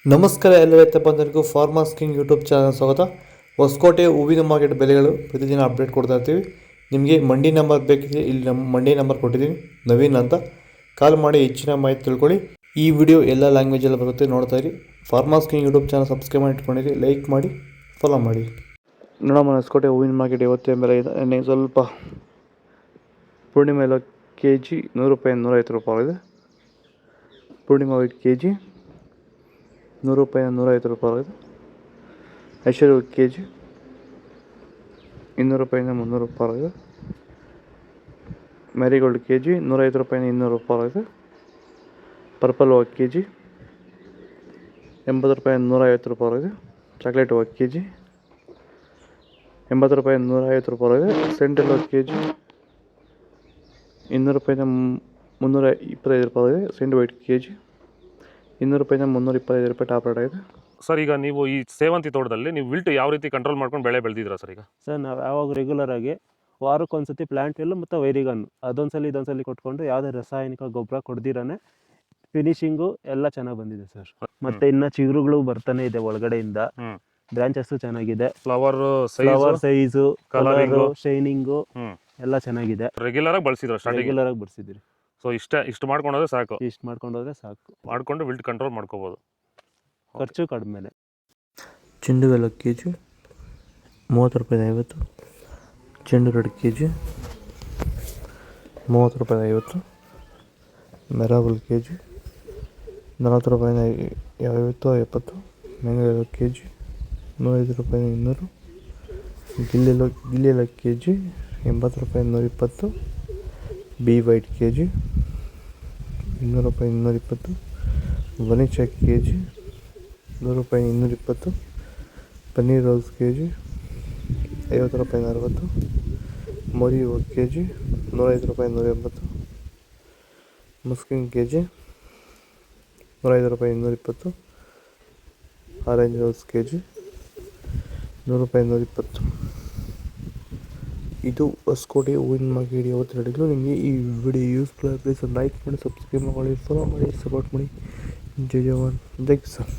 ನಮಸ್ಕಾರ ಎಲ್ಲ ರೈತ ಬಂಧುಗಳಿಗೂ ಫಾರ್ಮರ್ಸ್ ಕಿಂಗ್ ಯೂಟ್ಯೂಬ್ ಚಾನಲ್ ಸ್ವಾಗತ. ಹೊಸಕೋಟೆ ಹೂವಿನ ಮಾರ್ಕೆಟ್ ಬೆಲೆಗಳು ಪ್ರತಿದಿನ ಅಪ್ಡೇಟ್ ಕೊಡ್ತಾ ಇರ್ತೀವಿ. ನಿಮಗೆ ಮಂಡಿ ನಂಬರ್ ಬೇಕಿದ್ರೆ ಇಲ್ಲಿ ನಮ್ಮ ಮಂಡಿ ನಂಬರ್ ಕೊಟ್ಟಿದ್ದೀನಿ, ನವೀನ್ ಅಂತ. ಕಾಲ್ ಮಾಡಿ ಹೆಚ್ಚಿನ ಮಾಹಿತಿ ತಿಳ್ಕೊಳ್ಳಿ. ಈ ವಿಡಿಯೋ ಎಲ್ಲ ಲ್ಯಾಂಗ್ವೇಜಲ್ಲಿ ಬರುತ್ತೆ, ನೋಡ್ತಾ ಇರಿ. Farmers king YouTube channel subscribe ಮಾಡಿ ಇಟ್ಕೊಂಡಿರಿ, ಲೈಕ್ ಮಾಡಿ, ಫಾಲೋ ಮಾಡಿ. ನೋಡಮ್ಮ, ಹೊಸಕೋಟೆ ಹೂವಿನ ಮಾರ್ಕೆಟ್ ಇವತ್ತೇ ಬೆಲೆ ಇದೆ. ಸ್ವಲ್ಪ ಪೂರ್ಣಿಮಾ ಎಲ್ಲ ಕೆ ಜಿ 100 ರೂಪಾಯಿ, 150 ರೂಪಾಯಿ ಇದೆ. ಪೂರ್ಣಿಮಾ ವೈಟ್ ಕೆ ಜಿ 100 ರೂಪಾಯಿ, 150 ರೂಪಾಯಿ ಆಗಿದೆ. ಐಶ್ವರ್ಯ ಕೆ ಜಿ 200 ರೂಪಾಯಿಂದ 300 ರೂಪಾಯಿ ಆಗಿದೆ. ಮ್ಯಾರಿಗೋಲ್ಡ್ ಕೆ ಜಿ 150 ರೂಪಾಯಿಂದ 200 ರೂಪಾಯಿ ಆಗಿದೆ. ಪರ್ಪಲ್ ಹೂವು ಕೆ ಜಿ 80 ರೂಪಾಯಿಂದ 150 ರೂಪಾಯಿ ಆಗಿದೆ. ಚಾಕ್ಲೇಟ್ ಹೂವು ಕೆ ಜಿ 80 ರೂಪಾಯಿಂದ 150 ರೂಪಾಯಿ ಆಗಿದೆ. ಸೆಂಟ್ರಲ್ ಹೂವು ಕೆ ಜಿ 200 ರೂಪಾಯಿಂದ 325 ರೂಪಾಯಿ ಆಗಿದೆ. ಸೆಂಟ್ ವೈಟ್ ಕೆ ಜಿ 200 ರೂಪಾಯಿಂದ 325 ರೂಪಾಯಿ ಟಾಪ್ ರೇಟ್ ಆಗಿದೆ. ಸರ್, ಈಗ ನೀವು ಈ ಸೇವಂತಿ ತೋಟದಲ್ಲಿ ನೀವು ವಿಲ್ಟ್ ಯಾವ ರೀತಿ ಕಂಟ್ರೋಲ್ ಮಾಡ್ಕೊಂಡು ಬೆಳೆ ಬೆಳೆದಿದ್ದೀರಾ ಸರ್? ಈಗ ಸರ್, ನಾವು ಯಾವಾಗ ರೆಗ್ಯುಲರ್ ಆಗಿ ವಾರಕ್ಕೊಂದ್ಸತಿ ಪ್ಲಾಂಟ್ ವಿಲ್ ಮತ್ತು ವೈರಿಗನ್ ಇದೊಂದ್ಸಲಿ ಕೊಟ್ಕೊಂಡು ಯಾವುದೇ ರಾಸಾಯನಿಕ ಗೊಬ್ಬರ ಕೊಡ್ದಿರಾನೆ ಫಿನಿಶಿಂಗು ಎಲ್ಲ ಚೆನ್ನಾಗಿ ಬಂದಿದೆ ಸರ್. ಮತ್ತೆ ಇನ್ನ ಚಿಗುರುಗಳು ಬರ್ತಾನೆ ಇದೆ ಒಳಗಡೆಯಿಂದ. ಬ್ರಾಂಚಸ್ ಚೆನ್ನಾಗಿದೆ. ಫ್ಲವರ್ ಸೈಜು, ಕಲರು, ಶೈನಿಂಗು ಎಲ್ಲ ಚೆನ್ನಾಗಿದೆ. ರೆಗ್ಯುಲರ್ ಆಗಿ ಬಳಸಿದ್ರಿ. ಸೊ ಇಷ್ಟು ಮಾಡ್ಕೊಂಡೋದ್ರೆ ಸಾಕು. ಮಾಡ್ಕೊಂಡು ವಿಲ್ಟ್ ಕಂಟ್ರೋಲ್ ಮಾಡ್ಕೋಬಹುದು. ಖರ್ಚು ಕಡಿಮೆ. ಚೆಂಡು ಹೂವು ಕೆ ಜಿ 30 ರೂಪಾಯಿ 50. ಚೆಂಡು ರೆಡ್ ಕೆ ಜಿ 30 ರೂಪಾಯಿ 50. ಮೆರಾಬಲ್ ಕೆ ಜಿ 40 ರೂಪಾಯಿಂದ 50 70. ಮ್ಯಾಂಗೋ ಕೆ ಜಿ 105 ರೂಪಾಯಿ 200. ಗಿಲ್ಲಿ ಕೆ ಜಿ 80 ರೂಪಾಯಿ 120. ಬಿ ವೈಟ್ ಕೆ ಜಿ 200 ರೂಪಾಯಿ 220. ವನಿಷಾ ಕೆ ಜಿ 100 ರೂಪಾಯಿ 220. ಪನ್ನೀರ್ ರೋಸ್ ಕೆ ಜಿ 50 ರೂಪಾಯಿ 60. ಮೋರಿ ಹೂವು ಕೆ ಜಿ 105 ರೂಪಾಯಿ 180. ಮಸ್ಕಿನ್ ಕೆ ಜಿ 105 ರೂಪಾಯಿ 220. ಆರೆಂಜ್ ರೋಸ್ ಕೆ ಜಿ 100 ರೂಪಾಯಿ 120. ಇದು ಹೊಸಕೋಟೆ ಹೂವಿನ ಮಾರ್ಕೆಟ್ ಇವತ್ತು ನಡೆಯಲು. ನಿಮಗೆ ಈ ವಿಡಿಯೋ ಯೂಸ್ಫುಲ್ ಆಗಿ ಪ್ಲೀಸ್ ಲೈಕ್ ಮಾಡಿ, ಸಬ್ಸ್ಕ್ರೈಬ್ ಮಾಡಿ, ಫಾಲೋ ಮಾಡಿ, ಸಪೋರ್ಟ್ ಮಾಡಿ. ಜೈ ಜವಾನ್, ಜೈ ಕಿಸಾನ್.